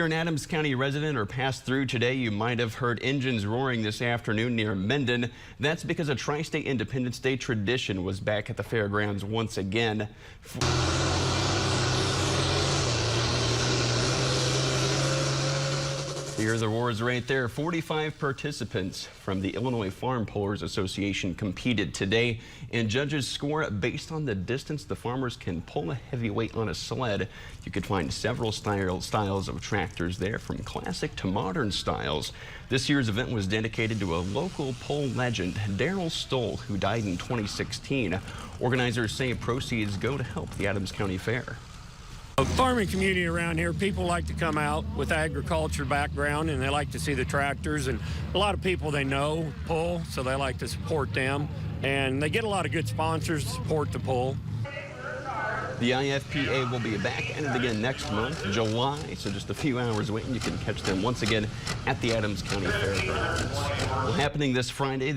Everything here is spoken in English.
You're an Adams County resident or passed through today, you might have heard engines roaring this afternoon near Mendon. That's because a Tri-State Independence Day tradition was back at the fairgrounds once again. Here are the roars right there. 45 participants from the Illinois Farm Pullers Association competed today, and judges score based on the distance the farmers can pull a heavy weight on a sled. You could find several styles of tractors there, from classic to modern styles. This year's event was dedicated to a local pull legend, Daryl Stoll, who died in 2016. Organizers say proceeds go to help the Adams County Fair. The farming community around here, people like to come out with agriculture background and they like to see the tractors, and a lot of people they know pull, so they like to support them, and they get a lot of good sponsors to support the pull. The IFPA will be back at it again next month, July, so just a few hours away and you can catch them once again at the Adams County Fairgrounds. Well, happening this Friday.